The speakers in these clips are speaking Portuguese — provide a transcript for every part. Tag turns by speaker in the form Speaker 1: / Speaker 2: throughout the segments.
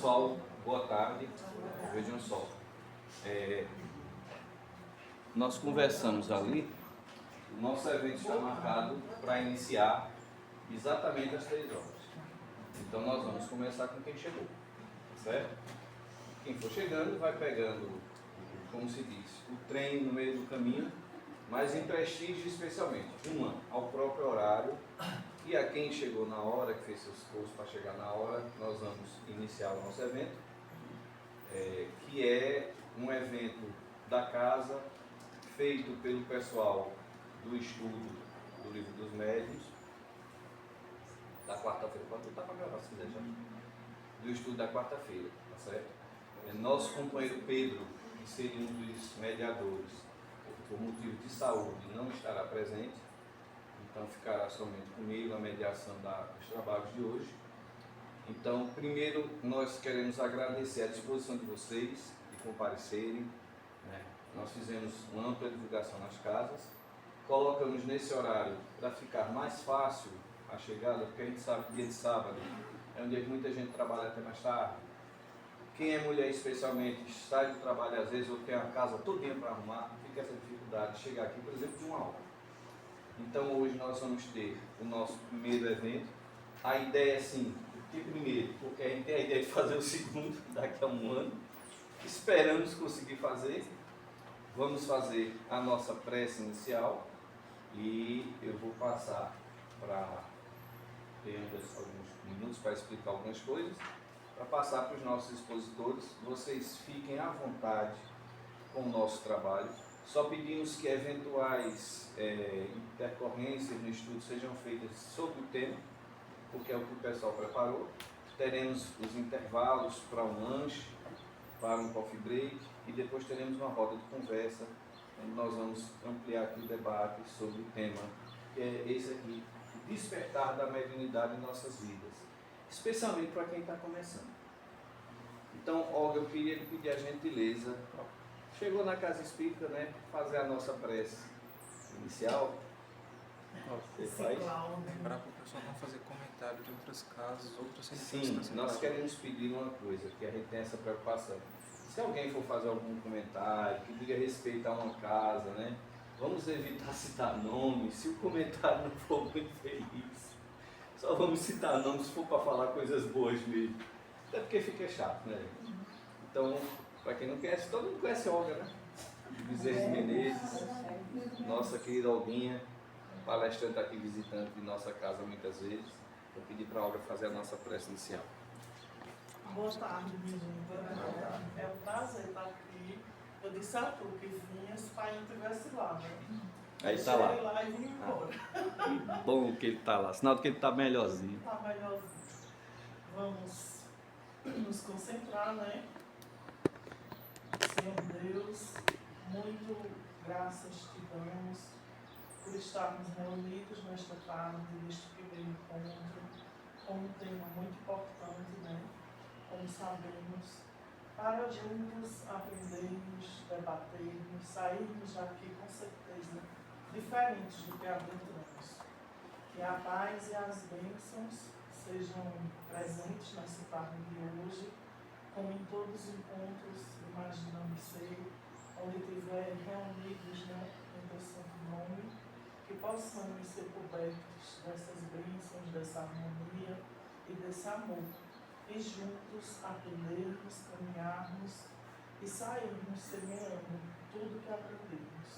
Speaker 1: Pessoal, boa tarde. Vejam só. Nós conversamos ali, o nosso evento está marcado para iniciar exatamente às 3 horas. Então nós vamos começar com quem chegou, certo? Quem for chegando vai pegando, como se diz, o trem no meio do caminho, mas em prestígio especialmente, ao próprio horário, e a quem chegou na hora, que fez seus cursos para chegar na hora, nós vamos iniciar o nosso evento, que é um evento da casa, feito pelo pessoal do estudo do Livro dos Médiuns, da quarta-feira, pode botar para gravar se quiser já, do estudo da quarta-feira, tá certo? Nosso companheiro Pedro, que seria um dos mediadores, por motivo de saúde, não estará presente, então ficará somente comigo na mediação dos trabalhos de hoje. Então, primeiro, nós queremos agradecer a disposição de vocês de comparecerem, né? Nós fizemos uma ampla divulgação nas casas, colocamos nesse horário para ficar mais fácil a chegada, porque a gente sabe que dia de sábado é um dia que muita gente trabalha até mais tarde. Quem é mulher especialmente sai do trabalho às vezes ou tem a casa todinha para arrumar, fica essa dificuldade de chegar aqui, por exemplo, de 1 hora. Então hoje nós vamos ter o nosso primeiro evento. A ideia é sim, por que primeiro? Porque a gente tem a ideia de fazer o segundo daqui a 1 ano. Esperamos conseguir fazer. Vamos fazer a nossa prece inicial e eu vou passar para ter alguns minutos para explicar algumas coisas, para passar para os nossos expositores. Vocês fiquem à vontade com o nosso trabalho. Só pedimos que eventuais intercorrências no estudo sejam feitas sobre o tema, porque é o que o pessoal preparou. Teremos os intervalos para um lanche, para um coffee break, e depois teremos uma roda de conversa, onde nós vamos ampliar aqui o debate sobre o tema, que é esse aqui, o despertar da mediunidade em nossas vidas, especialmente para quem está começando. Então, Olga, eu queria lhe pedir a gentileza, chegou na Casa Espírita, né, fazer a nossa prece inicial. Você faz?
Speaker 2: Para o pessoal não fazer comentário de outras casas, outras
Speaker 1: Sim, nós queremos pedir uma coisa, que a gente tem essa preocupação. Se alguém for fazer algum comentário que diga respeito a uma casa, né, vamos evitar citar nomes. Se o comentário não for muito feliz, só vamos citar nomes se for para falar coisas boas mesmo. Até porque fica chato, né? Então, para quem não conhece, todo mundo conhece a Olga, né? Bezerra de Menezes, nossa querida Olguinha, palestrante aqui visitante de nossa casa muitas vezes. Vou pedir para a Olga fazer a nossa prece inicial.
Speaker 3: Boa tarde, minha gente. É um prazer estar aqui. Eu disse a tu que vinha se o pai não estivesse lá, né?
Speaker 1: Aí está lá.
Speaker 3: Cheguei lá e vim embora.
Speaker 1: Que bom que ele está lá, sinal de que ele está melhorzinho.
Speaker 3: Está melhorzinho. Vamos nos concentrar, né? Senhor Deus, muito graças te damos por estarmos reunidos nesta tarde, neste primeiro encontro, com um tema muito importante, né? Como sabemos, para juntos aprendermos, debatermos, sairmos daqui com certeza diferentes do que adentramos. Que a paz e as bênçãos sejam presentes nessa tarde de hoje, como em todos os encontros, imaginamos ser, onde estiver reunidos, né, em teu santo nome, que possamos ser cobertos dessas bênçãos, dessa harmonia e desse amor. E juntos aprendermos, caminharmos e sairmos semeando tudo que aprendemos.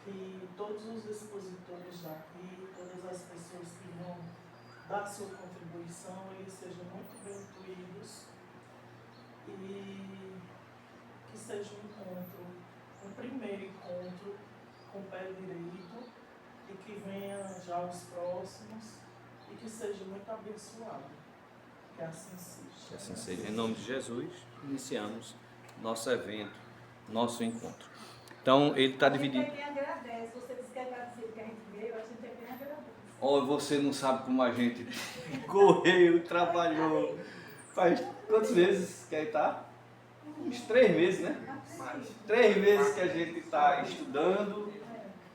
Speaker 3: Que todos os expositores daqui, todas as pessoas que vão dar sua contribuição, eles sejam muito bem incluídos e que seja um encontro, um primeiro encontro com o pé direito e que venha já os próximos e que seja muito abençoado. Que assim seja.
Speaker 1: Que assim seja. Em nome de Jesus, iniciamos nosso evento, nosso encontro. Então, ele está dividido.
Speaker 4: A gente é quem agradece. Você disse que agradecer porque a gente veio, a gente é quem agradece.
Speaker 1: Oh, você não sabe como a gente correu, trabalhou. Faz quantos meses que aí está? Uns 3 meses, né? 3 meses que a gente está estudando,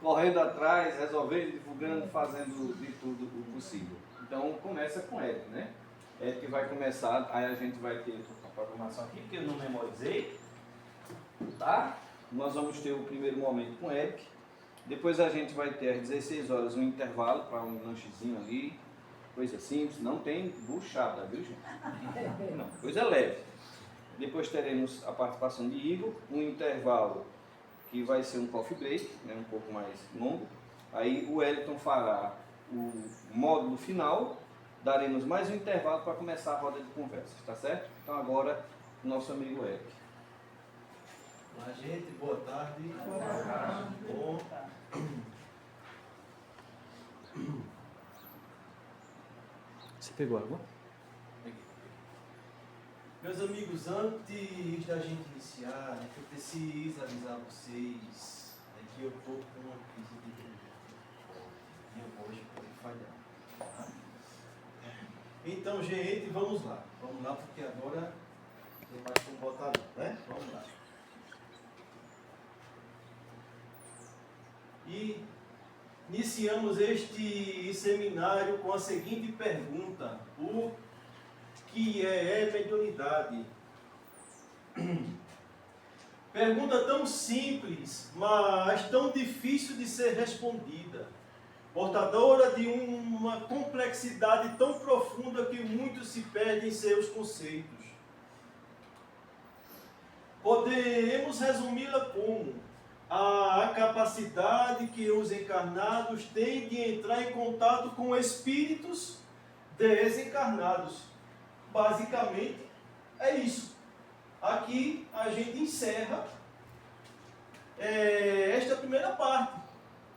Speaker 1: correndo atrás, resolvendo, divulgando, fazendo de tudo o possível. Então, começa com ele, né? Eric vai começar, aí a gente vai ter a programação aqui, porque eu não memorizei, tá? Nós vamos ter o primeiro momento com o Eric, depois a gente vai ter às 16 horas um intervalo para um lanchezinho ali, coisa simples, não tem buchada, viu, gente? Não, coisa leve. Depois teremos a participação de Igor, um intervalo que vai ser um coffee break, né, um pouco mais longo. Aí o Wellington fará o módulo final, daremos mais um intervalo para começar a roda de conversas, tá certo? Então agora, nosso amigo Eric.
Speaker 5: Olá, gente, boa tarde.
Speaker 3: Boa tarde.
Speaker 5: Bom.
Speaker 1: Você pegou água?
Speaker 5: Meus amigos, antes da gente iniciar, eu preciso avisar vocês que eu estou com uma crise de nervoso e eu hoje pode falhar. Tá? Então, gente, vamos lá. Vamos lá, porque agora tem mais como botar ali, né? Vamos lá. E iniciamos este seminário com a seguinte pergunta: o que é mediunidade? Pergunta tão simples, mas tão difícil de ser respondida, portadora de uma complexidade tão profunda que muitos se perdem em seus conceitos. Podemos resumi-la como a capacidade que os encarnados têm de entrar em contato com espíritos desencarnados. Basicamente, é isso. Aqui a gente encerra esta primeira parte.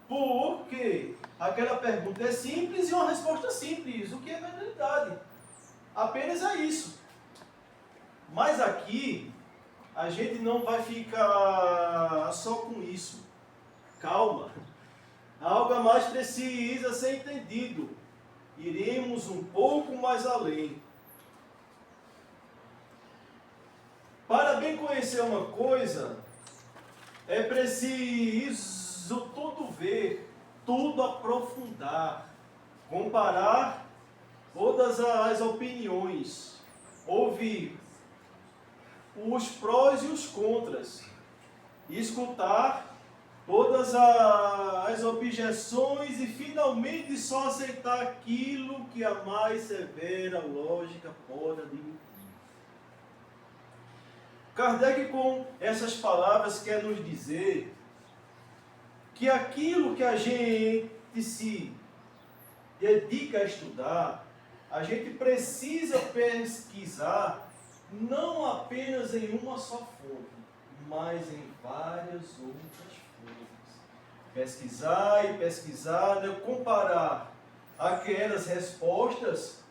Speaker 5: Porque aquela pergunta é simples e uma resposta simples. O que é mediunidade? Apenas é isso. Mas aqui a gente não vai ficar só com isso. Calma. Algo a mais precisa ser entendido. Iremos um pouco mais além. Para bem conhecer uma coisa, é preciso tudo ver, tudo aprofundar, comparar todas as opiniões, ouvir os prós e os contras, escutar todas as objeções e finalmente só aceitar aquilo que a mais severa lógica pode admitir. Kardec, com essas palavras, quer nos dizer que aquilo que a gente se dedica a estudar, a gente precisa pesquisar não apenas em uma só fonte, mas em várias outras fontes. Pesquisar e pesquisar, né? Comparar aquelas respostas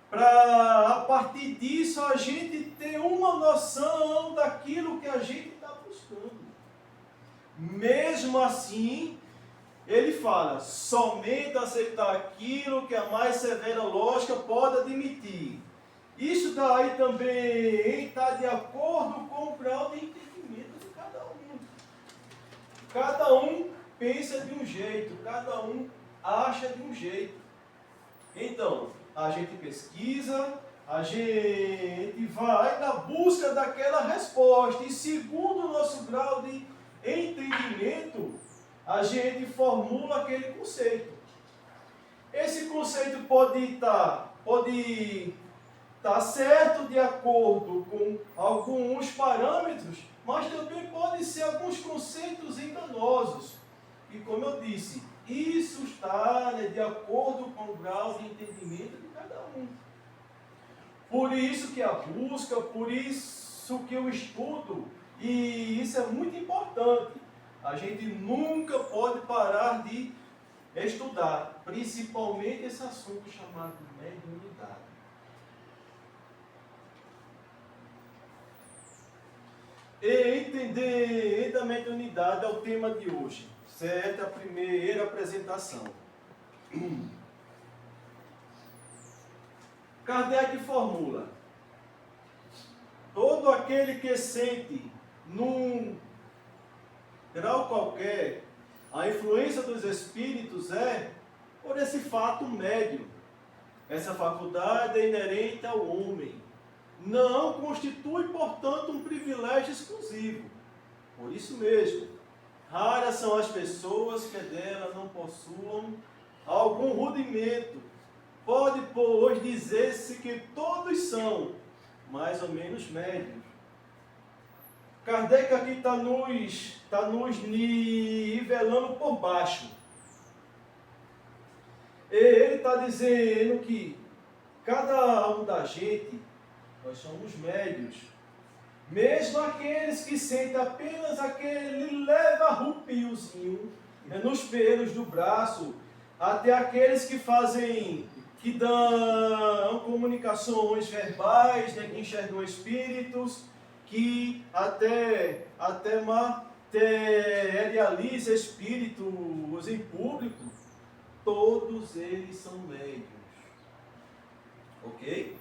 Speaker 5: para, a partir disso, a gente ter uma noção daquilo que a gente está buscando. Mesmo assim, ele fala, somente aceitar aquilo que a mais severa lógica pode admitir. Isso daí também está de acordo com o grau de entendimento de cada um. Cada um pensa de um jeito, cada um acha de um jeito. Então, a gente pesquisa, a gente vai na busca daquela resposta. E segundo o nosso grau de entendimento, a gente formula aquele conceito. Esse conceito pode estar certo de acordo com alguns parâmetros, mas também pode ser alguns conceitos enganosos. E como eu disse, isso está de acordo com o grau de entendimento de cada um. Por isso que a busca, por isso que o estudo, e isso é muito importante. A gente nunca pode parar de estudar, principalmente esse assunto chamado mediunidade. E entender da mediunidade é o tema de hoje, certo? A primeira apresentação. Kardec formula: todo aquele que sente num grau qualquer a influência dos espíritos é por esse fato médio. Essa faculdade é inerente ao homem. Não constitui, portanto, um privilégio exclusivo. Por isso mesmo, raras são as pessoas que dela não possuam algum rudimento. Pode, pois, dizer-se que todos são mais ou menos médios. Kardec aqui está nos nivelando por baixo. Ele está dizendo que cada um da gente, nós somos médios. Mesmo aqueles que sentem apenas aquele leve arrupiozinho nos pelos do braço, até aqueles que dão comunicações verbais, que enxergam espíritos, que até materializa espíritos em público, todos eles são médios. Ok?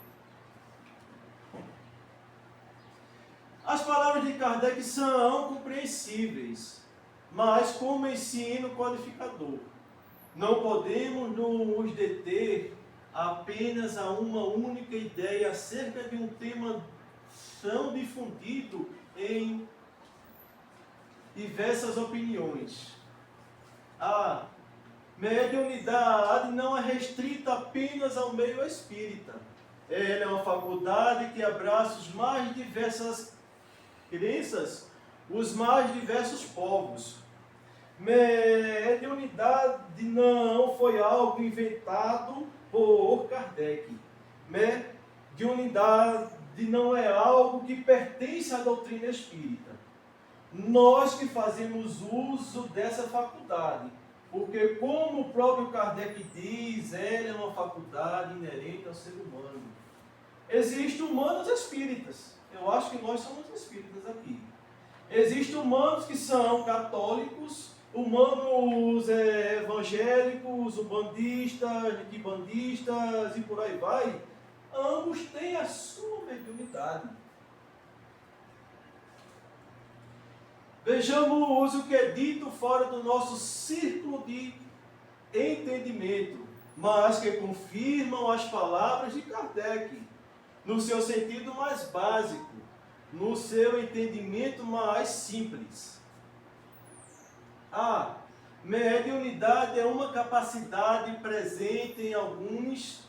Speaker 5: As palavras de Kardec são compreensíveis, mas como ensino codificador. Não podemos nos deter apenas a uma única ideia acerca de um tema tão difundido em diversas opiniões. A mediunidade não é restrita apenas ao meio espírita. Ela é uma faculdade que abraça os mais diversas crenças, os mais diversos povos. Mediunidade não foi algo inventado por Kardec. Mediunidade não é algo que pertence à doutrina espírita. Nós que fazemos uso dessa faculdade, porque como o próprio Kardec diz, ela é uma faculdade inerente ao ser humano. Existem humanos espíritas. Eu acho que nós somos espíritas aqui. Existem humanos que são católicos, humanos evangélicos, umbandistas, niquibandistas e por aí vai. Ambos têm a sua mediunidade. Vejamos o que é dito fora do nosso círculo de entendimento, mas que confirmam as palavras de Kardec, no seu sentido mais básico, no seu entendimento mais simples. A mediunidade é uma capacidade presente em alguns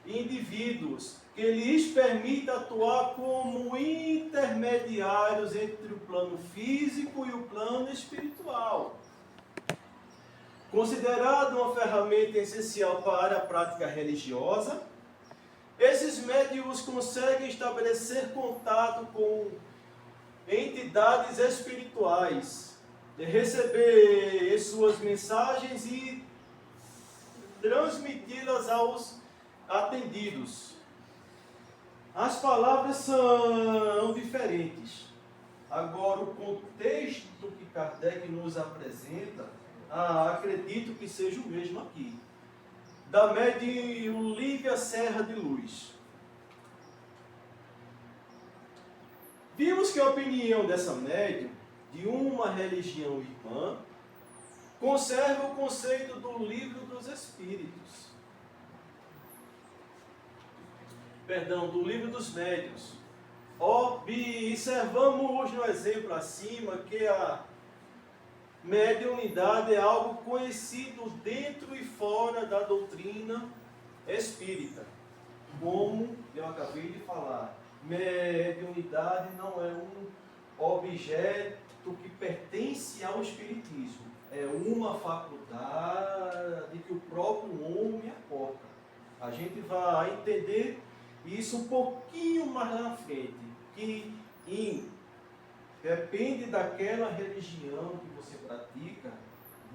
Speaker 5: indivíduos que lhes permite atuar como intermediários entre o plano físico e o plano espiritual. Considerado uma ferramenta essencial para a prática religiosa, esses médiuns conseguem estabelecer contato com entidades espirituais, receber suas mensagens e transmiti-las aos atendidos. As palavras são diferentes. Agora, o contexto que Kardec nos apresenta, acredito que seja o mesmo aqui. Da médium Lívia Serra de Luz. Vimos que a opinião dessa médium, de uma religião irmã, conserva o conceito do livro dos Espíritos. Do livro dos médiuns. Observamos no exemplo acima que a mediunidade é algo conhecido dentro e fora da doutrina espírita. Como eu acabei de falar, mediunidade não é um objeto que pertence ao espiritismo. É uma faculdade que o próprio homem aporta. A gente vai entender isso um pouquinho mais na frente, que depende daquela religião que você pratica,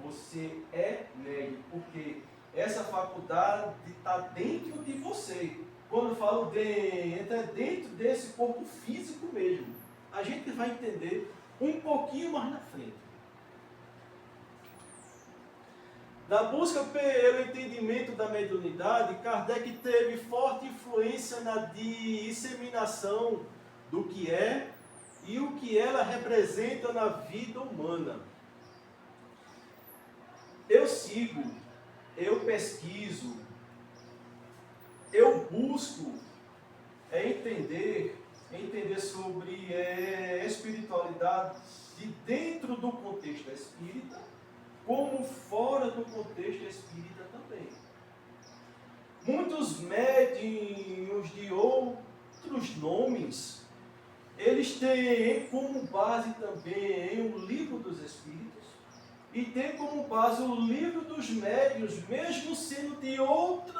Speaker 5: você é médium, porque essa faculdade está dentro de você. Quando eu falo dentro, é dentro desse corpo físico mesmo. A gente vai entender um pouquinho mais na frente. Na busca pelo entendimento da mediunidade, Kardec teve forte influência na disseminação do que é e o que ela representa na vida humana. Eu sigo, eu pesquiso, eu busco entender sobre espiritualidade de dentro do contexto espírita, como fora do contexto espírita também. Muitos médiuns de outros nomes, eles têm como base também o livro dos Espíritos e tem como base o livro dos médiuns, mesmo sendo de outras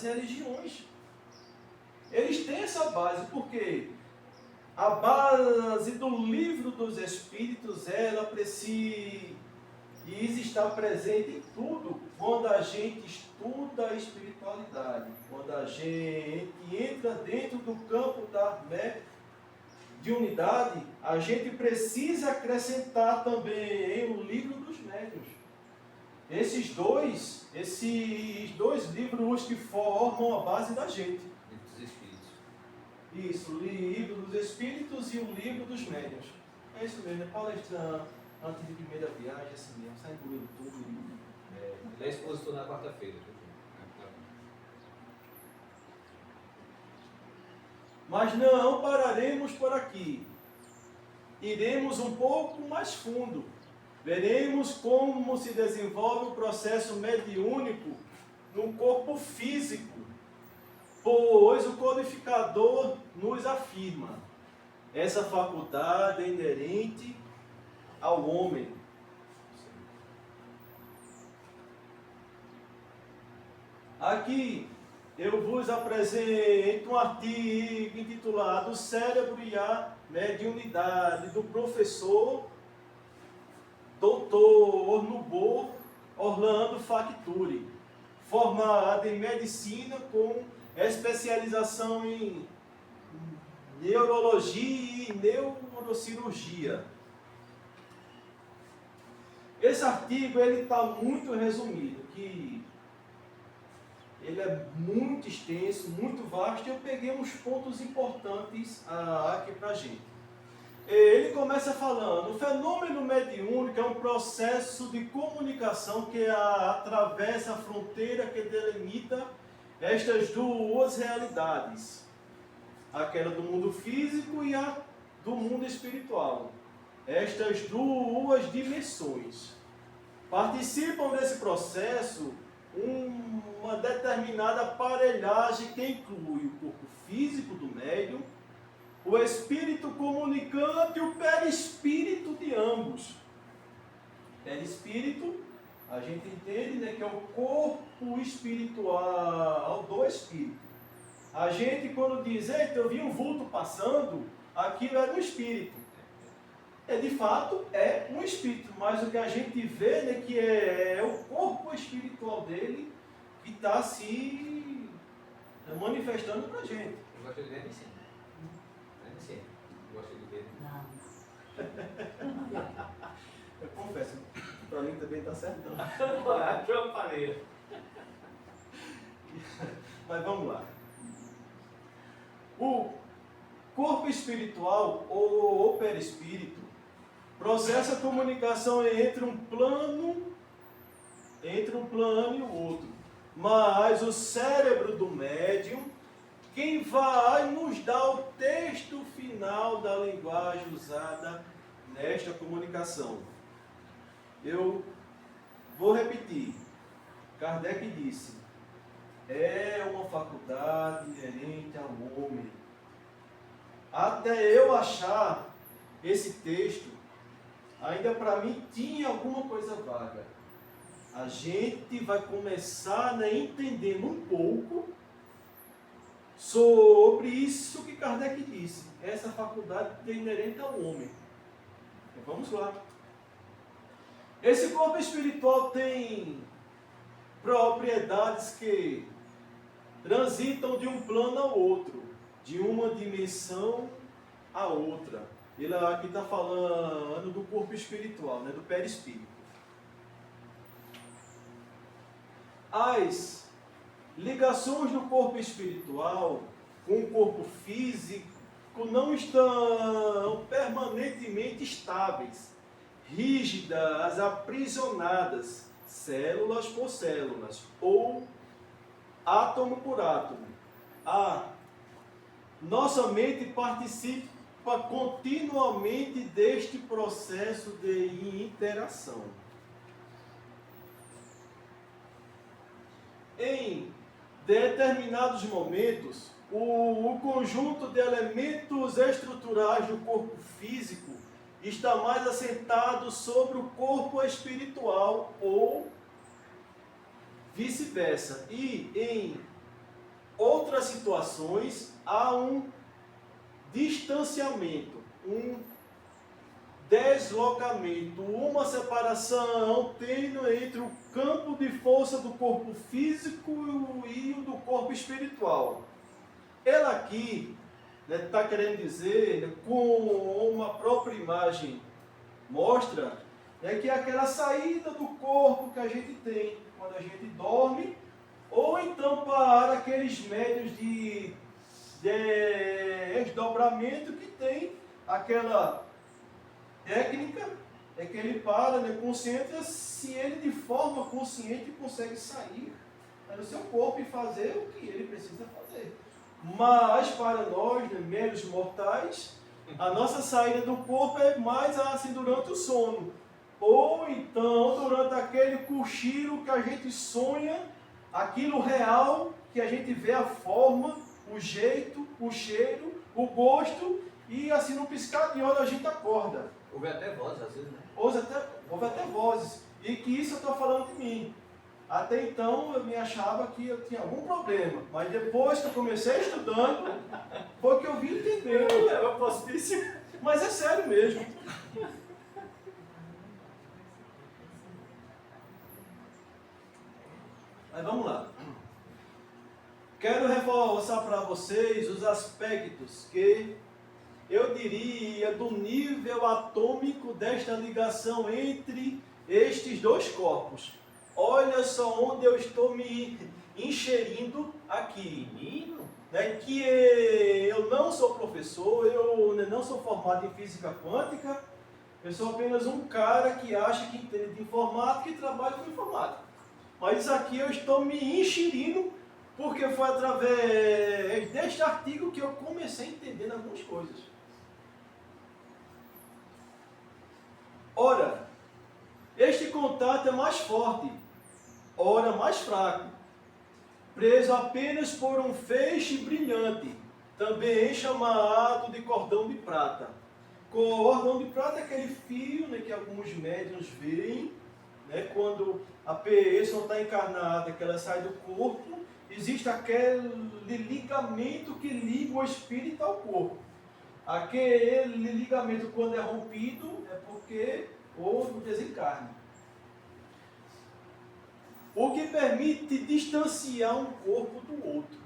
Speaker 5: religiões. Eles têm essa base, porque a base do livro dos Espíritos, ela precisa estar presente em tudo. Quando a gente estuda a espiritualidade, quando a gente entra dentro do campo de unidade, a gente precisa acrescentar também o livro dos médiuns. Esses dois livros que formam a base da gente.
Speaker 1: Livro dos Espíritos.
Speaker 5: Isso, o livro dos Espíritos e o livro dos médiuns. É isso mesmo, é palestrando antes de primeira viagem, assim mesmo, sai engolindo tudo.
Speaker 1: Ele é expositor na quarta-feira.
Speaker 5: Mas não pararemos por aqui. Iremos um pouco mais fundo. Veremos como se desenvolve o processo mediúnico no corpo físico, pois o codificador nos afirma: essa faculdade é inerente ao homem. Aqui eu vos apresento um artigo intitulado O Cérebro e a Mediunidade, do professor Dr. Nubor Orlando Facturi, formado em medicina com especialização em neurologia e neurocirurgia. Esse artigo está muito resumido, que ele é muito extenso, muito vasto, e eu peguei uns pontos importantes aqui para a gente. Ele começa falando: o fenômeno mediúnico é um processo de comunicação que atravessa a fronteira que delimita estas duas realidades, aquela do mundo físico e a do mundo espiritual. Estas duas dimensões participam desse processo uma determinada aparelhagem que inclui o corpo físico do médium, o espírito comunicante e o perispírito de ambos. Perispírito, a gente entende, né, que é o corpo espiritual do espírito. A gente, quando diz: eita, eu vi um vulto passando, aquilo era um espírito. De fato, é um espírito, mas o que a gente vê, né, que é o corpo espiritual dele que está se manifestando para a gente.
Speaker 1: Eu gosto de ver medicina. Medicina. Eu gosto de ver.
Speaker 5: Eu confesso, para mim também está certo.
Speaker 1: Trompaneira.
Speaker 5: Mas vamos lá. O corpo espiritual ou perispírito processa a comunicação entre um plano e o outro. Mas o cérebro do médium, quem vai nos dar o texto final da linguagem usada nesta comunicação. Eu vou repetir. Kardec disse: é uma faculdade inerente ao homem. Até eu achar esse texto, ainda para mim tinha alguma coisa vaga. A gente vai começar entendendo um pouco sobre isso que Kardec disse. Essa faculdade é inerente ao homem. Então, vamos lá. Esse corpo espiritual tem propriedades que transitam de um plano ao outro, de uma dimensão a outra. Ele aqui está falando do corpo espiritual, né, do perispírito. As ligações do corpo espiritual com o corpo físico não estão permanentemente estáveis, rígidas, aprisionadas, células por células, ou átomo por átomo. A nossa mente participa continuamente deste processo de interação. Em determinados momentos, o conjunto de elementos estruturais do corpo físico está mais assentado sobre o corpo espiritual ou vice-versa. E em outras situações há um distanciamento, um deslocamento, uma separação tênue entre o campo de força do corpo físico e o do corpo espiritual. Ela aqui está querendo dizer, com a própria imagem mostra, que é aquela saída do corpo que a gente tem quando a gente dorme, ou então para aqueles médios de desdobramento que tem aquela técnica, que ele para, concentra, se ele de forma consciente consegue sair do seu corpo e fazer o que ele precisa fazer. Mas para nós, meros mortais, a nossa saída do corpo é mais assim durante o sono. Ou então durante aquele cochilo que a gente sonha, aquilo real, que a gente vê a forma, o jeito, o cheiro, o gosto, e assim no piscar de olho a gente acorda.
Speaker 1: Houve até vozes às vezes, né?
Speaker 5: Houve até vozes. E que isso eu estou falando de mim. Até então eu me achava que eu tinha algum problema. Mas depois que eu comecei estudando, foi que eu vim entendendo. Eu posso dizer. Mas é sério mesmo. Mas vamos lá. Quero reforçar para vocês os aspectos que eu diria do nível atômico desta ligação entre estes dois corpos. Olha só onde eu estou me inserindo aqui. Que eu não sou professor, eu não sou formado em física quântica, eu sou apenas um cara que acha que entende de informática e trabalha com informática. Mas aqui eu estou me inserindo porque foi através deste artigo que eu comecei a entender algumas coisas. Ora, este contato é mais forte, ora mais fraco, preso apenas por um feixe brilhante, também chamado de cordão de prata. Cordão de prata é aquele fio que alguns médiuns veem, quando a pessoa está encarnada, que ela sai do corpo, existe aquele ligamento que liga o espírito ao corpo. Aquele ligamento, quando é rompido, é porque houve um desencarne. O que permite distanciar um corpo do outro.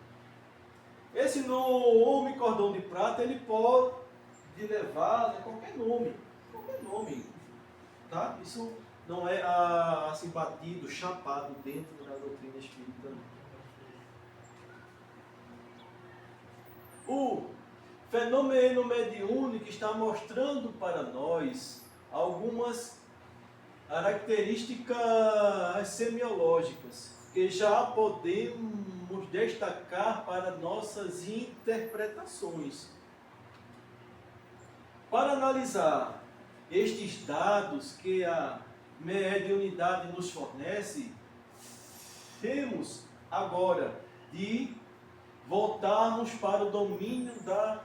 Speaker 5: Esse nome cordão de prata, ele pode levar qualquer nome. Tá? Isso não é assim batido, chapado dentro da doutrina espírita. O fenômeno mediúnico está mostrando para nós algumas características semiológicas que já podemos destacar para nossas interpretações. Para analisar estes dados que a mediunidade nos fornece, temos agora de voltarmos para o domínio da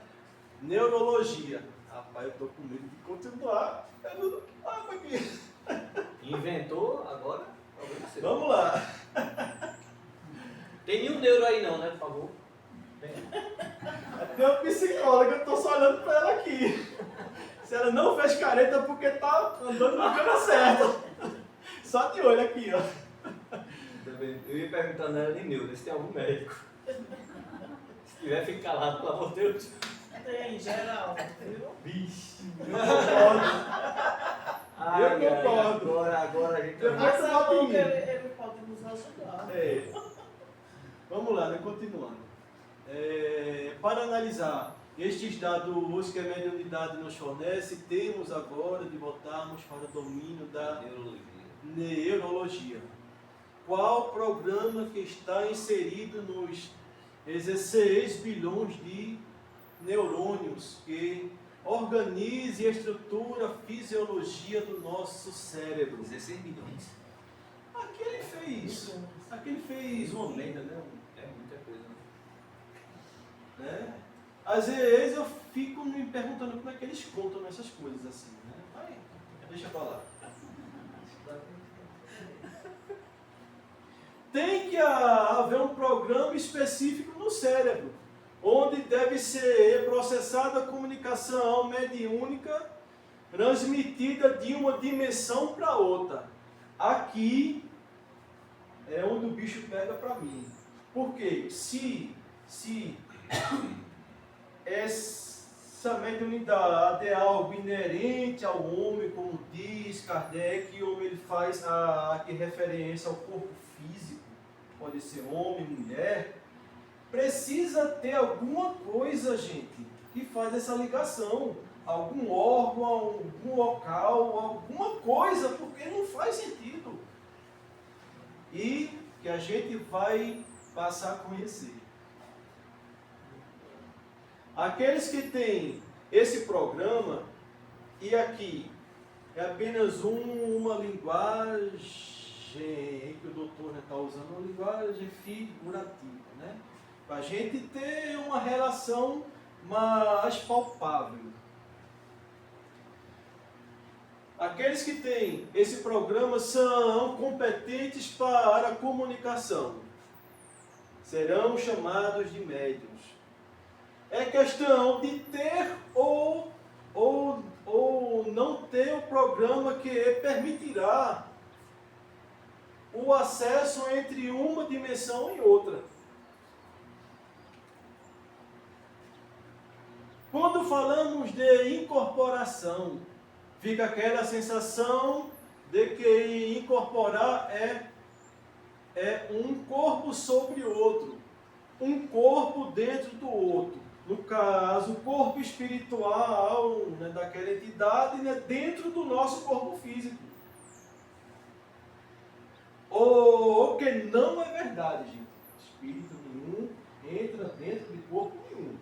Speaker 5: neurologia. Rapaz, eu estou com medo de continuar.
Speaker 1: Inventou agora?
Speaker 5: Vamos lá.
Speaker 1: Tem nenhum neuro aí não, né, por favor?
Speaker 5: Tem uma psicóloga, eu estou só olhando para ela aqui. Se ela não fez careta é porque está andando no caminho certo. Só de olho aqui, ó.
Speaker 1: Eu ia perguntando ela de neuro, se tem algum médico. Se tiver, fique calado, pelo amor de Deus.
Speaker 3: Tem, geral, viu?
Speaker 1: Bicho.
Speaker 5: Eu concordo.
Speaker 1: Agora a gente...
Speaker 3: Mas é
Speaker 5: Bota
Speaker 3: bom
Speaker 5: em
Speaker 3: que
Speaker 5: mim.
Speaker 3: ele pode nos ajudar.
Speaker 5: Vamos lá, continuando. Para analisar estes dados que a mediunidade nos fornece, temos agora de voltarmos para o domínio da neurologia. qual programa que está inserido nos 16 bilhões de neurônios que organiza e estrutura a fisiologia do nosso cérebro.
Speaker 6: 16 milhões.
Speaker 5: Aqui ele fez uma lenda, né?
Speaker 1: É muita coisa, né?
Speaker 5: Né? Às vezes eu fico me perguntando como é que eles contam essas coisas assim, né? Mas deixa pra lá. Tem que haver um programa específico no cérebro, onde deve ser processada a comunicação mediúnica transmitida de uma dimensão para outra. Aqui é onde o bicho pega para mim. Porque se essa mediunidade é algo inerente ao homem, como diz Kardec, e o homem ele faz aqui referência ao corpo físico, pode ser homem, mulher, precisa ter alguma coisa, gente, que faz essa ligação, algum órgão, algum local, alguma coisa, porque não faz sentido. E que a gente vai passar a conhecer. Aqueles que têm esse programa, e aqui é apenas uma linguagem que o doutor está usando, uma linguagem figurativa, né? Para a gente ter uma relação mais palpável. Aqueles que têm esse programa são competentes para a comunicação. Serão chamados de médiuns. É questão de ter ou não ter o programa que permitirá o acesso entre uma dimensão e outra. Quando falamos de incorporação, fica aquela sensação de que incorporar é um corpo sobre o outro, um corpo dentro do outro. No caso, o corpo espiritual, né, daquela entidade, né, dentro do nosso corpo físico. O que não é verdade, gente. Espírito nenhum entra dentro de corpo nenhum.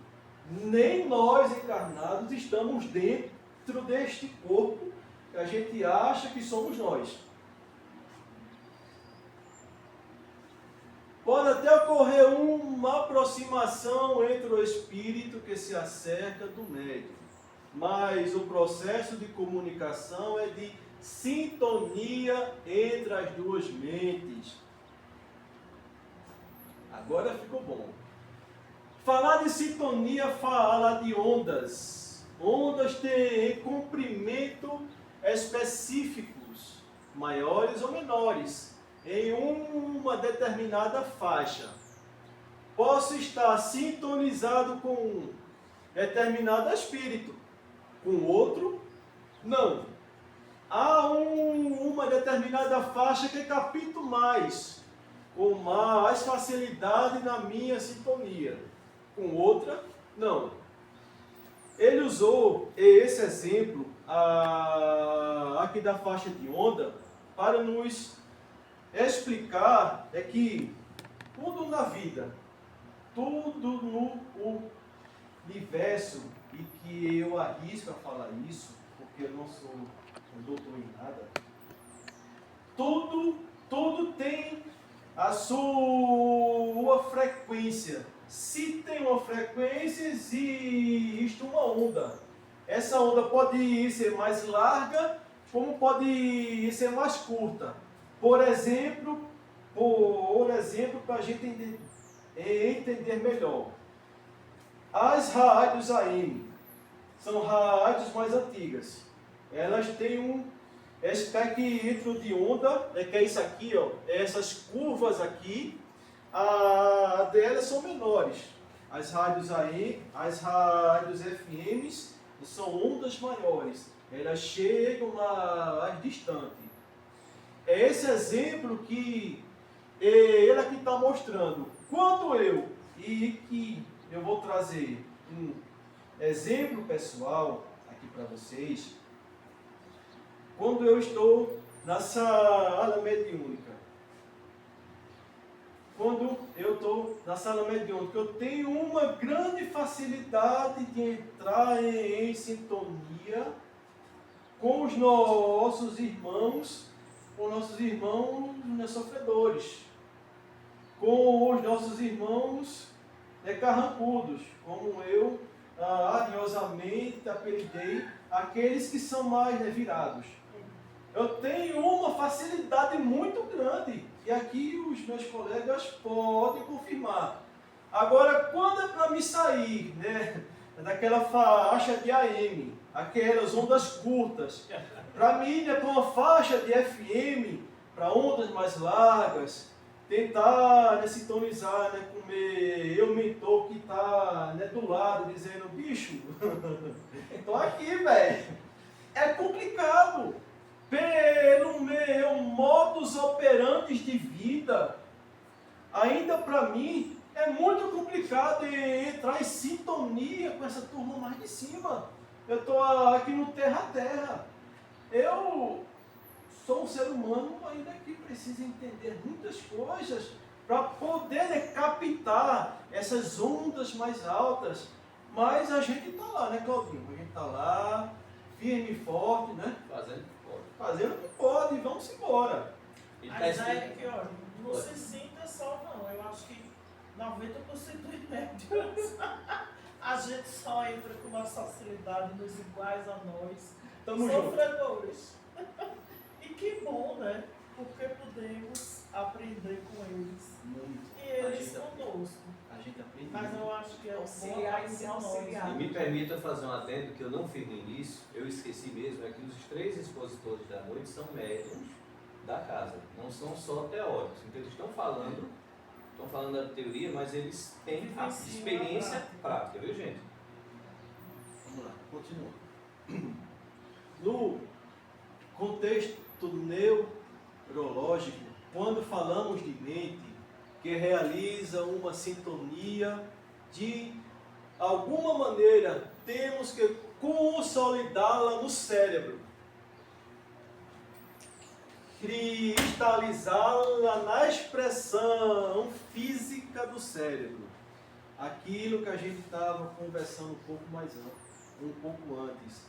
Speaker 5: Nem nós encarnados estamos dentro deste corpo que a gente acha que somos nós. Pode até ocorrer uma aproximação entre o espírito que se acerca do médium, mas o processo de comunicação é de sintonia entre as duas mentes. Agora ficou bom. Falar de sintonia fala de ondas. Ondas têm comprimento específicos, maiores ou menores, em uma determinada faixa. Posso estar sintonizado com um determinado espírito, com outro, não. Há uma determinada faixa que capto mais, com mais facilidade na minha sintonia, com outra, não. Ele usou esse exemplo aqui da faixa de onda para nos explicar que tudo na vida, tudo no universo, e que eu arrisco a falar isso, porque eu não sou um doutor em nada, tudo tem a sua frequência. Se tem uma frequência, existe uma onda. Essa onda pode ser mais larga, como pode ser mais curta. Por exemplo, para a gente entender melhor, as rádios AM são rádios mais antigas. Elas têm um espectro de onda, que é isso aqui, ó, essas curvas aqui, delas são menores. As rádios AM, as rádios FMs são ondas maiores. Elas chegam mais distante. É esse exemplo que ele aqui está mostrando. Quando que eu vou trazer um exemplo pessoal aqui para vocês, quando eu estou na sala mediúnica, quando eu estou na sala mediúnica, eu tenho uma grande facilidade de entrar em sintonia com os nossos irmãos, né, sofredores, com os nossos irmãos, né, carrancudos, como eu ariosamente apelidei aqueles que são mais, né, virados. Eu tenho uma facilidade muito grande, e aqui os meus colegas podem confirmar. Agora, quando é para me sair, né, daquela faixa de AM, aquelas ondas curtas, para mim, né, para uma faixa de FM, para ondas mais largas, tentar, né, sintonizar, né, com meu mentor que está, né, do lado, dizendo, bicho, estou aqui, velho. É complicado. Pelo meu modus operandi de vida, ainda para mim, é muito complicado entrar em sintonia com essa turma mais de cima. Eu estou aqui no terra a terra. Eu sou um ser humano ainda que precisa entender muitas coisas para poder, né, captar essas ondas mais altas. Mas a gente está lá, né, Claudinho? A gente está lá, firme e forte, né? Fazendo o que pode, e vamos embora.
Speaker 3: Mas é que, olha, não se sinta só não. Eu acho que 90% dos médicos a gente só entra com uma facilidade nos iguais a nós,
Speaker 5: Tamo junto.
Speaker 3: sofredores. E que bom, né? Porque podemos aprender com eles.
Speaker 5: Muito.
Speaker 3: E eles conosco.
Speaker 5: A gente aprende.
Speaker 3: Mas eu acho que é um bom
Speaker 4: Auxiliar e se
Speaker 3: aprendizado.
Speaker 4: auxiliar.
Speaker 6: E me permita fazer um adendo que eu não fiz no início, eu esqueci mesmo, é que os 3 expositores da noite são médiums da casa, não são só teóricos. Então eles estão falando da teoria, mas eles têm a experiência prática, viu, gente?
Speaker 5: Vamos lá, continua. No contexto neurológico, quando falamos de mente que realiza uma sintonia, de alguma maneira temos que consolidá-la no cérebro, cristalizá-la na expressão física do cérebro. Aquilo que a gente estava conversando um pouco antes.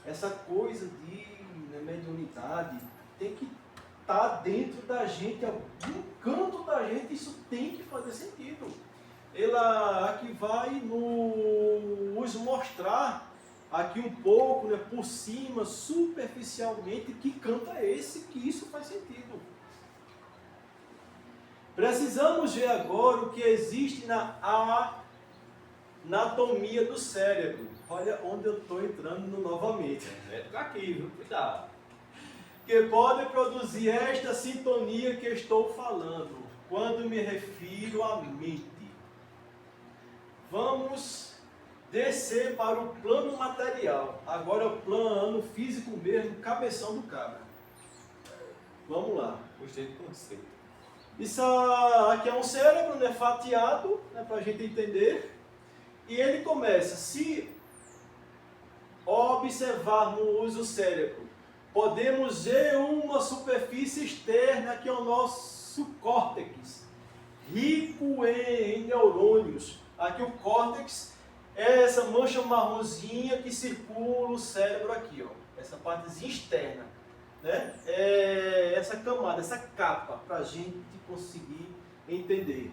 Speaker 5: Essa coisa de, né, mediunidade tem que estar dentro da gente, algum canto da gente, isso tem que fazer sentido. Ela aqui vai nos mostrar aqui um pouco, né, por cima, superficialmente, que canto é esse, que isso faz sentido. Precisamos ver agora o que existe na anatomia do cérebro. Olha onde eu estou entrando novamente.
Speaker 6: Médico aqui, viu? Cuidado.
Speaker 5: Que pode produzir esta sintonia que estou falando, quando me refiro à mente. Vamos descer para o plano material. Agora é o plano físico mesmo, cabeção do cabra. Vamos lá.
Speaker 6: Gostei do conceito.
Speaker 5: Isso aqui é um cérebro, né, fatiado, né, para a gente entender. E ele começa, se observarmos o cérebro, podemos ver uma superfície externa que é o nosso córtex, rico em neurônios. Aqui o córtex é essa mancha marronzinha que circula o cérebro aqui, ó, essa partezinha externa, né? É essa camada, essa capa, para a gente conseguir entender.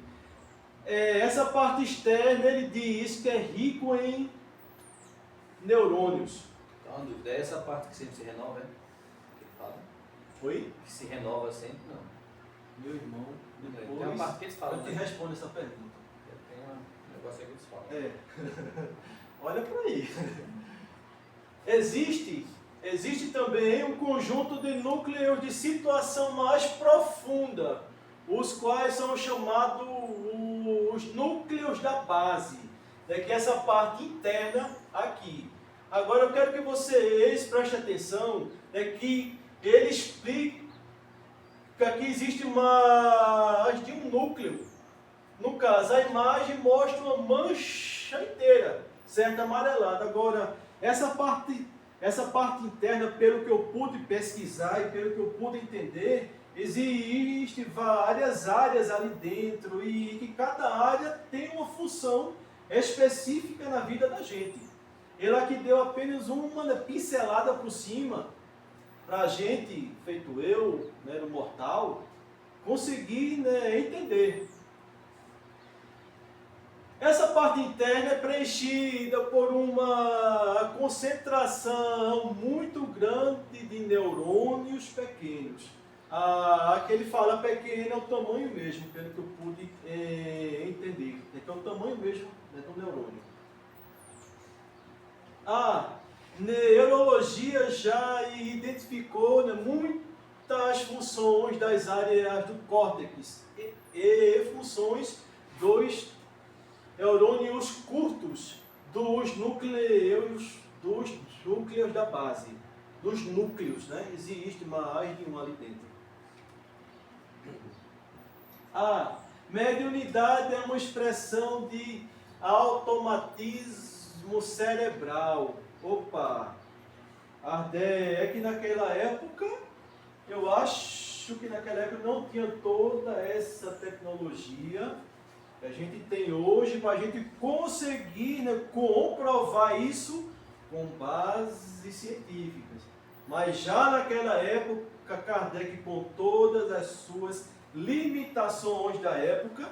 Speaker 5: Essa parte externa, ele diz que é rico em neurônios.
Speaker 6: Então, a dúvida é essa parte que sempre se renova, é? Que ele fala?
Speaker 5: Foi?
Speaker 6: Que se renova sempre, não.
Speaker 5: Meu irmão,
Speaker 6: Tem uma
Speaker 5: depois
Speaker 6: parte que eles falam,
Speaker 5: eu te
Speaker 6: né?
Speaker 5: respondo essa pergunta.
Speaker 6: Tem um negócio aí que eles falam.
Speaker 5: Olha por aí. Existe também um conjunto de núcleos de situação mais profunda, os quais são chamados os núcleos da base, né, que é essa parte interna aqui. Agora eu quero que vocês prestem atenção, né, que ele explica que existe mais de um núcleo. No caso, a imagem mostra uma mancha inteira, certo? Amarelada. Agora, essa parte interna, pelo que eu pude pesquisar e pelo que eu pude entender, Existem várias áreas ali dentro e que cada área tem uma função específica na vida da gente. Ele aqui deu apenas uma pincelada por cima para a gente, feito eu, né, no mortal, conseguir, né, entender. Essa parte interna é preenchida por uma concentração muito grande de neurônios pequenos. Aquele fala pequeno é o tamanho mesmo, pelo que eu pude entender. É que é o tamanho mesmo, né, do neurônio. A neurologia já identificou, né, muitas funções das áreas do córtex e funções dos neurônios curtos, dos núcleos da base, dos núcleos, né? Existe mais de um ali dentro. A mediunidade é uma expressão de automatismo cerebral. Opa! É que naquela época, eu acho que naquela época não tinha toda essa tecnologia que a gente tem hoje para a gente conseguir, né, comprovar isso com bases científicas. Mas já naquela época, Kardec, com todas as suas limitações da época,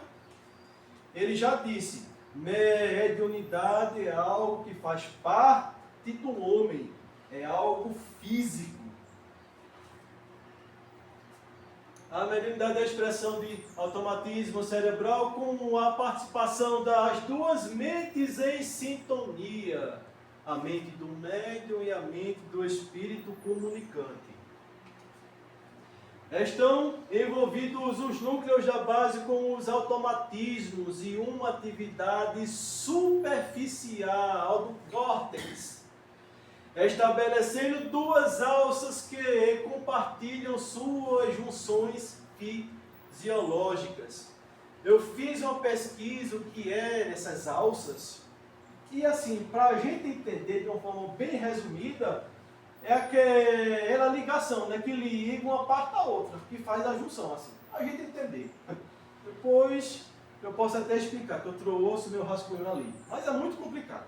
Speaker 5: ele já disse: mediunidade é algo que faz parte do homem, é algo físico. A mediunidade é a expressão de automatismo cerebral com a participação das duas mentes em sintonia, a mente do médium e a mente do espírito comunicante. Estão envolvidos os núcleos da base com os automatismos e uma atividade superficial do córtex, estabelecendo duas alças que compartilham suas junções fisiológicas. Eu fiz uma pesquisa o que é essas alças, e assim, para a gente entender de uma forma bem resumida, é aquela ligação, né, que liga uma parte à outra, que faz a junção, assim, a gente entender. Depois eu posso até explicar, que eu trouxe meu rascunho ali, mas é muito complicado.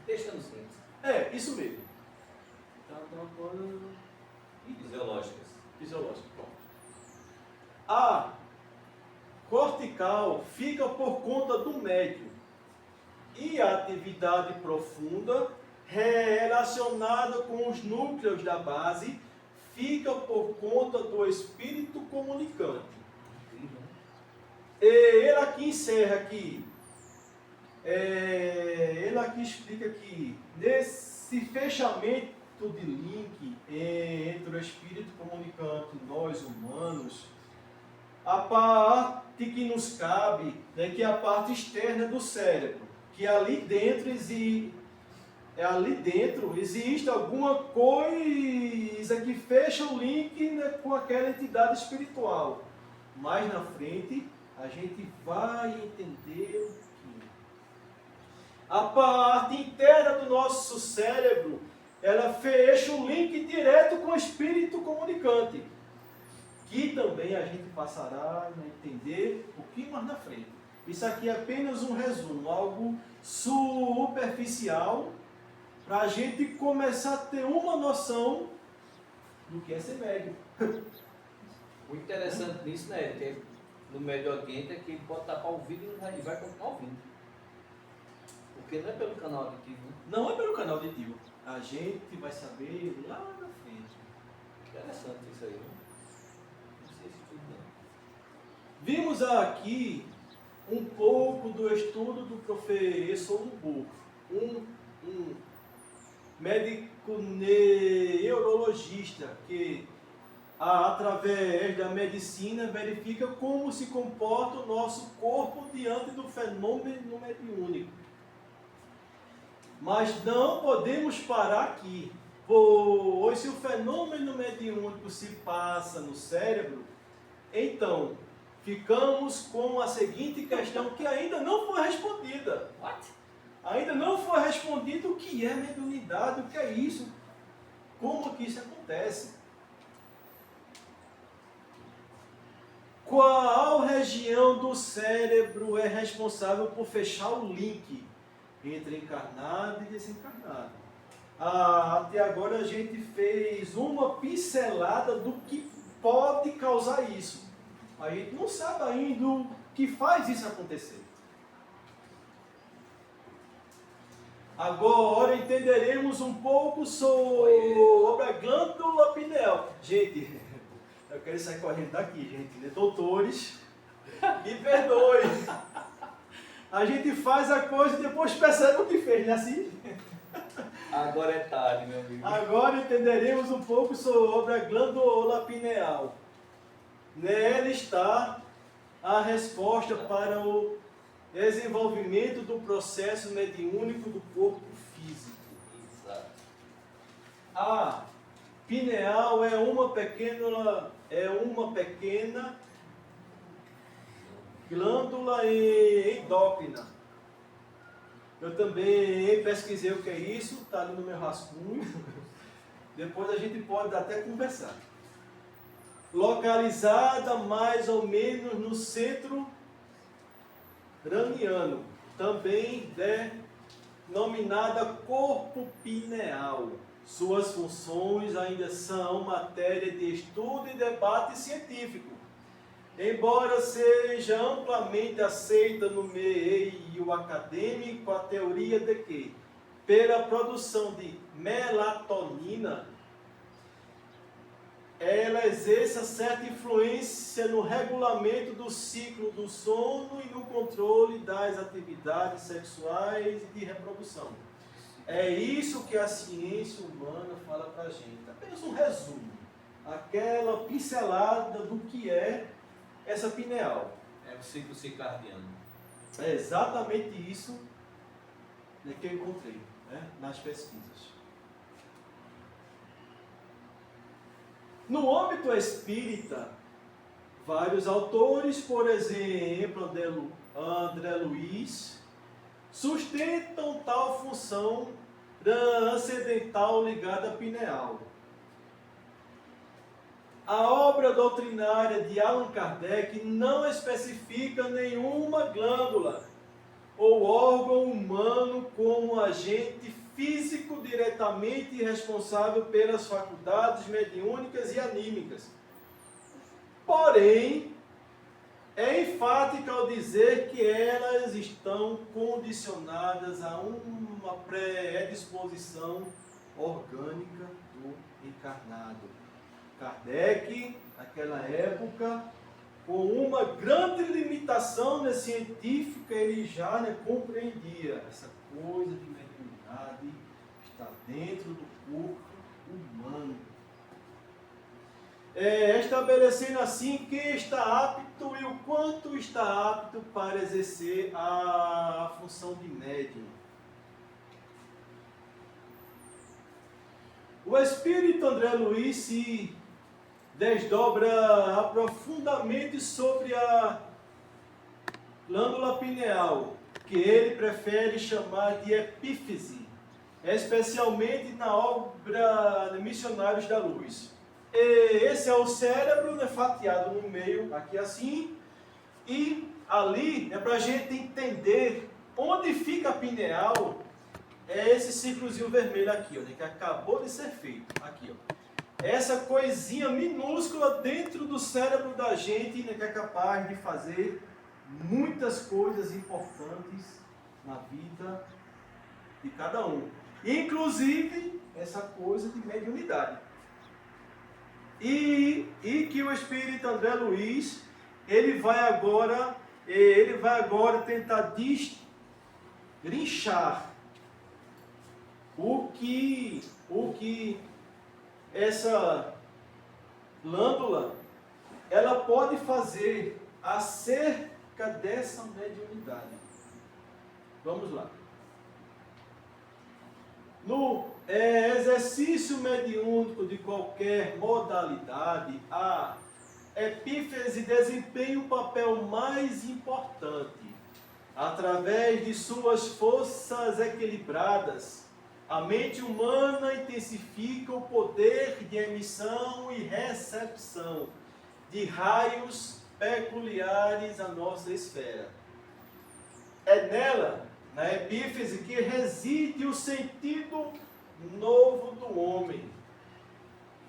Speaker 6: Deixa no simples.
Speaker 5: É, isso mesmo.
Speaker 6: Fisiológicas.
Speaker 5: Fisiológico, pronto. A cortical fica por conta do médium e a atividade profunda relacionada com os núcleos da base fica por conta do espírito comunicante. E ele aqui encerra aqui, ele aqui explica que nesse fechamento de link entre o espírito comunicante e nós humanos, a parte que nos cabe, né, que é a parte externa do cérebro, que ali dentro existe alguma coisa que fecha o link, né, com aquela entidade espiritual. Mais na frente a gente vai entender o que. A parte interna do nosso cérebro, ela fecha o link direto com o espírito comunicante, que também a gente passará a entender um pouquinho mais na frente. Isso aqui é apenas um resumo, algo superficial, para a gente começar a ter uma noção do que é ser médium.
Speaker 6: O interessante nisso, né, que no médio ambiente é que ele pode tapar o vídeo e vai continuar ouvindo. Porque não é pelo canal auditivo, né?
Speaker 5: Não é pelo canal auditivo. A gente vai saber lá na frente.
Speaker 6: Interessante isso aí, né? Não sei se tudo não.
Speaker 5: Vimos aqui um pouco do estudo do professor Lubu, um médico neurologista que, através da medicina, verifica como se comporta o nosso corpo diante do fenômeno mediúnico. Mas não podemos parar aqui, pois se o fenômeno mediúnico se passa no cérebro, então ficamos com a seguinte questão que ainda não foi respondida.
Speaker 6: What?
Speaker 5: Ainda não foi respondido o que é mediunidade, o que é isso, como que isso acontece. Qual região do cérebro é responsável por fechar o link entre encarnado e desencarnado? Até agora a gente fez uma pincelada do que pode causar isso. A gente não sabe ainda o que faz isso acontecer. Agora entenderemos um pouco sobre a glândula pineal. Gente, eu quero sair correndo daqui, gente. Né? Doutores, me perdoem. A gente faz a coisa e depois percebe o que fez, não é assim?
Speaker 6: Agora é tarde, meu amigo.
Speaker 5: Agora entenderemos um pouco sobre a glândula pineal. Nela está a resposta para o desenvolvimento do processo mediúnico do corpo físico.
Speaker 6: Exato.
Speaker 5: A pineal é uma pequena glândula endócrina. Eu também pesquisei o que é isso, está ali no meu rascunho. Depois a gente pode até conversar. Localizada mais ou menos no centro craniano, também denominada corpo pineal. Suas funções ainda são matéria de estudo e debate científico. Embora seja amplamente aceita no meio acadêmico a teoria de que, pela produção de melatonina, ela exerça certa influência no regulamento do ciclo do sono e no controle das atividades sexuais e de reprodução. É isso que a ciência humana fala para a gente. Apenas um resumo, aquela pincelada do que é essa pineal.
Speaker 6: É o ciclo circadiano.
Speaker 5: É exatamente isso que eu encontrei, né, nas pesquisas. No âmbito espírita, vários autores, por exemplo, André Luiz, sustentam tal função transcendental ligada à pineal. A obra doutrinária de Allan Kardec não especifica nenhuma glândula ou órgão humano como agente físico diretamente responsável pelas faculdades mediúnicas e anímicas. Porém, é enfática ao dizer que elas estão condicionadas a uma predisposição orgânica do encarnado. Kardec, naquela época, com uma grande limitação científica, ele já compreendia essa coisa de mediunidade está dentro do corpo humano. Estabelecendo assim quem está apto e o quanto está apto para exercer a função de médium. O espírito André Luiz se desdobra profundamente sobre a glândula pineal, que ele prefere chamar de epífise, especialmente na obra de Missionários da Luz. Esse é o cérebro, fatiado no meio, aqui assim, e ali é para a gente entender onde fica a pineal. É esse círculozinho vermelho aqui, ó, que acabou de ser feito. Aqui, ó. Essa coisinha minúscula dentro do cérebro da gente, que é capaz de fazer muitas coisas importantes na vida de cada um. Inclusive, essa coisa de mediunidade. E que o espírito André Luiz, ele vai agora tentar destrinchar o que essa glândula ela pode fazer acerca dessa mediunidade. Vamos lá. No exercício mediúnico de qualquer modalidade, a epífise desempenha um papel mais importante. Através de suas forças equilibradas, a mente humana intensifica o poder de emissão e recepção de raios peculiares à nossa esfera. É nela, na epífise, que reside o sentido novo do homem.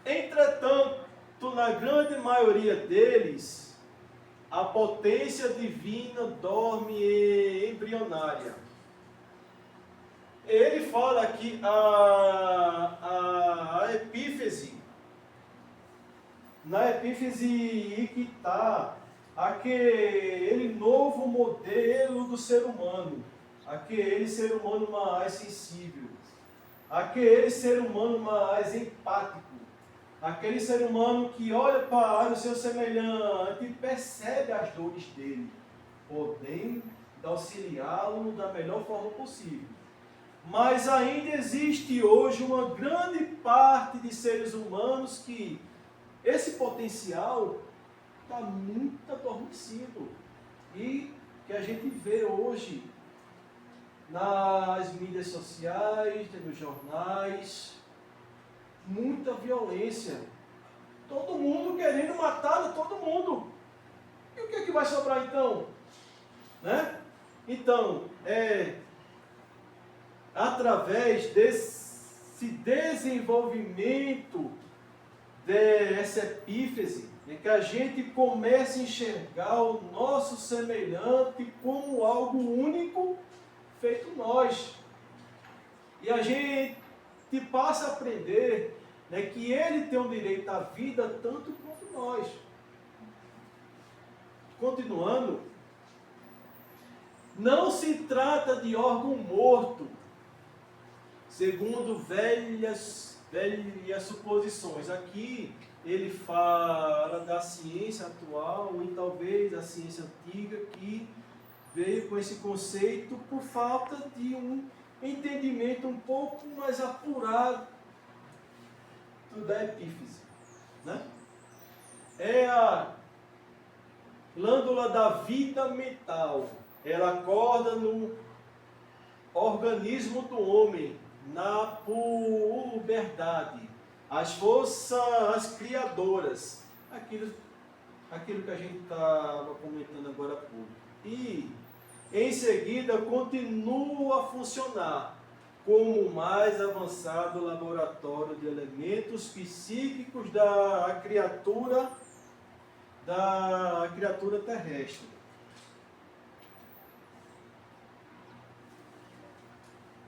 Speaker 5: Entretanto, na grande maioria deles, a potência divina dorme embrionária. Ele fala que a epífise, na epífise que está aquele novo modelo do ser humano, aquele ser humano mais sensível, aquele ser humano mais empático, aquele ser humano que olha para o seu semelhante e percebe as dores dele, podendo auxiliá-lo da melhor forma possível. Mas ainda existe hoje uma grande parte de seres humanos que esse potencial está muito adormecido. E que a gente vê hoje nas mídias sociais, nos jornais, muita violência. Todo mundo querendo matar todo mundo. E o que é que vai sobrar então? Né? Então, através desse desenvolvimento dessa epífise, que a gente começa a enxergar o nosso semelhante como algo único feito nós. E a gente passa a aprender, que ele tem um direito à vida tanto quanto nós. Continuando, não se trata de órgão morto, segundo velhas suposições. Aqui ele fala da ciência atual e talvez a ciência antiga que veio com esse conceito por falta de um entendimento um pouco mais apurado da epífise. Né? É a glândula da vida mental. Ela acorda no organismo do homem, na puberdade, as forças criadoras, aquilo que a gente estava comentando agora há pouco. E, em seguida, continua a funcionar como o mais avançado laboratório de elementos psíquicos da criatura terrestre.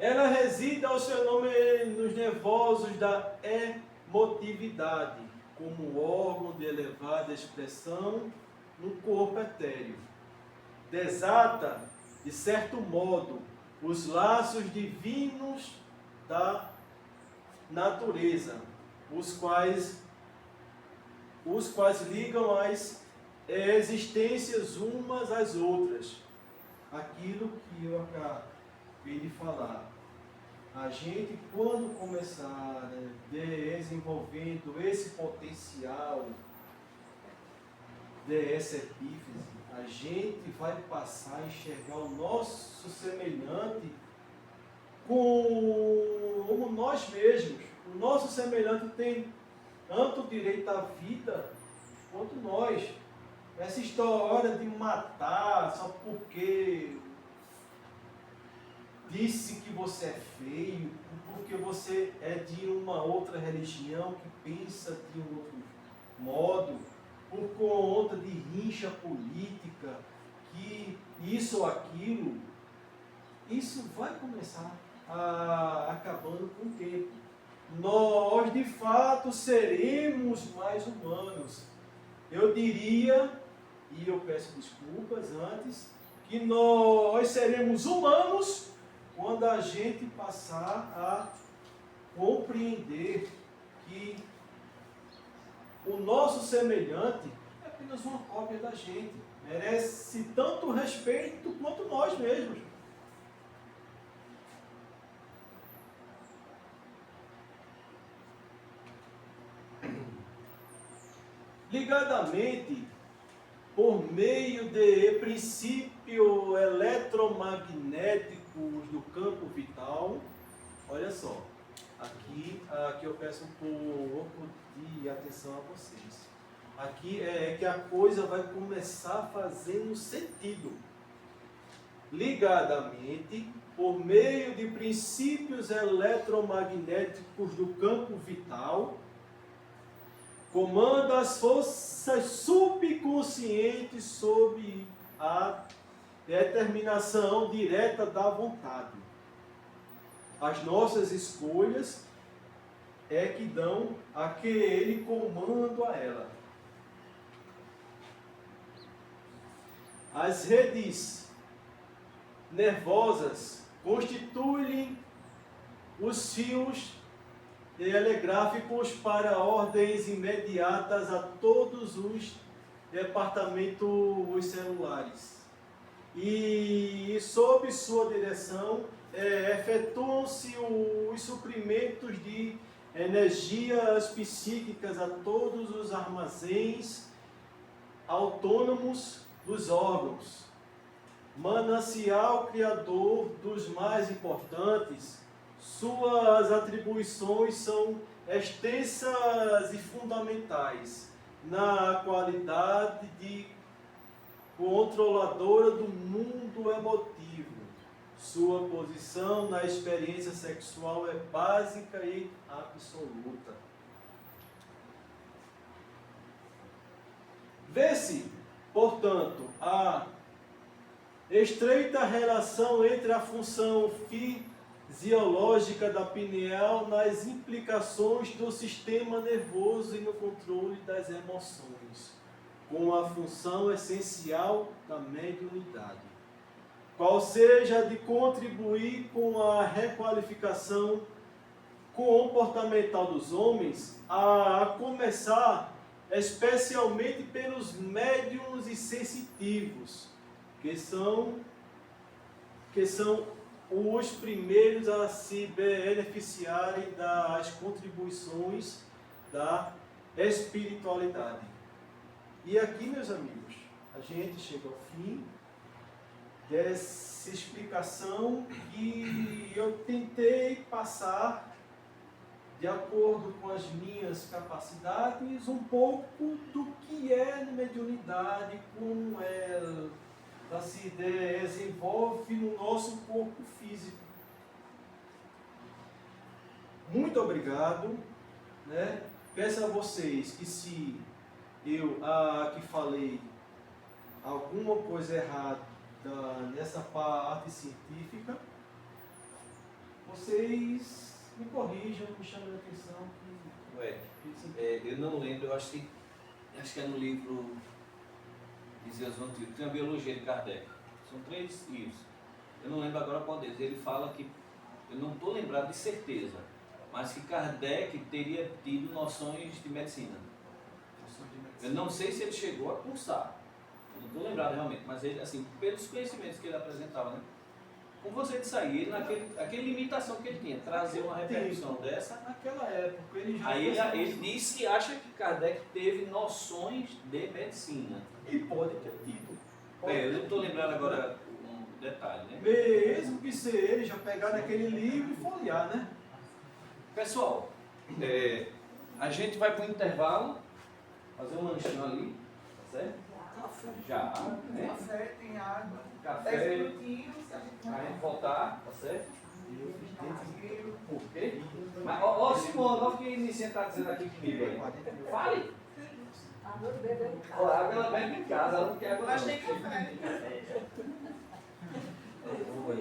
Speaker 5: Ela reside aos fenômenos nervosos da emotividade, como órgão de elevada expressão no corpo etéreo. Desata, de certo modo, os laços divinos da natureza, os quais ligam as existências umas às outras. Aquilo que eu acabei de falar. A gente, quando começar desenvolvendo esse potencial dessa epífise, a gente vai passar a enxergar o nosso semelhante como nós mesmos. O nosso semelhante tem tanto direito à vida quanto nós. Essa história de matar só porque disse que você é feio, porque você é de uma outra religião que pensa de um outro modo, por conta de rincha política, que isso ou aquilo, isso vai começar acabando com o tempo. Nós, de fato, seremos mais humanos. Eu diria, e eu peço desculpas antes, que nós seremos humanos quando a gente passar a compreender que o nosso semelhante é apenas uma cópia da gente. Merece tanto respeito quanto nós mesmos. Ligadamente, por meio de princípios eletromagnéticos do campo vital, olha só, aqui eu peço um pouco de atenção a vocês. aqui é que a coisa vai começar fazendo sentido. Ligadamente, por meio de princípios eletromagnéticos do campo vital, comanda as forças subconscientes sob a determinação direta da vontade. As nossas escolhas é que dão aquele comando a ela. As redes nervosas constituem os fios telegráficos para ordens imediatas a todos os departamentos celulares. E sob sua direção efetuam-se os suprimentos de energias psíquicas a todos os armazéns autônomos dos órgãos. Manancial criador dos mais importantes, suas atribuições são extensas e fundamentais na qualidade de controladora do mundo emotivo. Sua posição na experiência sexual é básica e absoluta. Vê-se, portanto, a estreita relação entre a função fisiológica da pineal nas implicações do sistema nervoso e no controle das emoções, com a função essencial da mediunidade, qual seja a de contribuir com a requalificação comportamental dos homens, a começar especialmente pelos médiuns e sensitivos, que são os primeiros a se beneficiarem das contribuições da espiritualidade. E aqui, meus amigos, a gente chega ao fim dessa explicação que eu tentei passar, de acordo com as minhas capacidades, um pouco do que é mediunidade, como ela se desenvolve no nosso corpo físico. Muito obrigado, né? Peço a vocês que, se eu aqui falei alguma coisa errada nessa parte científica, vocês me corrijam, me chamem a atenção.
Speaker 6: Eu não lembro, eu acho que é no livro de Zeus Antigo, tem a biologia de Kardec. São 3 livros. Eu não lembro agora qual deles. Ele fala que, eu não estou lembrado de certeza, mas que Kardec teria tido noções de medicina. Eu não sei se ele chegou a cursar. Eu não estou lembrado realmente, mas ele, assim, pelos conhecimentos que ele apresentava, né? Com você de sair, ele aquela limitação que ele tinha, trazer uma repercussão dessa.
Speaker 5: Naquela época, ele já...
Speaker 6: Aí ele disse que acha que Kardec teve noções de medicina.
Speaker 5: E pode ter tido.
Speaker 6: Eu não estou lembrando agora um detalhe, né?
Speaker 5: Mesmo que ser ele já pegar naquele livro e folhear, né?
Speaker 1: Pessoal, a gente vai para o intervalo, fazer um lanchinho ali, tá certo? Já, né?
Speaker 3: Café, tem água. 10
Speaker 1: Café,
Speaker 3: minutinhos, a gente
Speaker 1: a
Speaker 3: vai.
Speaker 1: gente voltar, tá certo?
Speaker 3: Eu
Speaker 1: Por quê? Mas, ó, Simone, olha o que a Inicinha está dizendo aqui comigo aí. Fale!
Speaker 4: Água do bebê em
Speaker 1: Ó, a água
Speaker 4: casa.
Speaker 1: ela bebe em casa, ela não quer água
Speaker 3: Mas
Speaker 1: não.
Speaker 3: tem café.
Speaker 1: Eu vou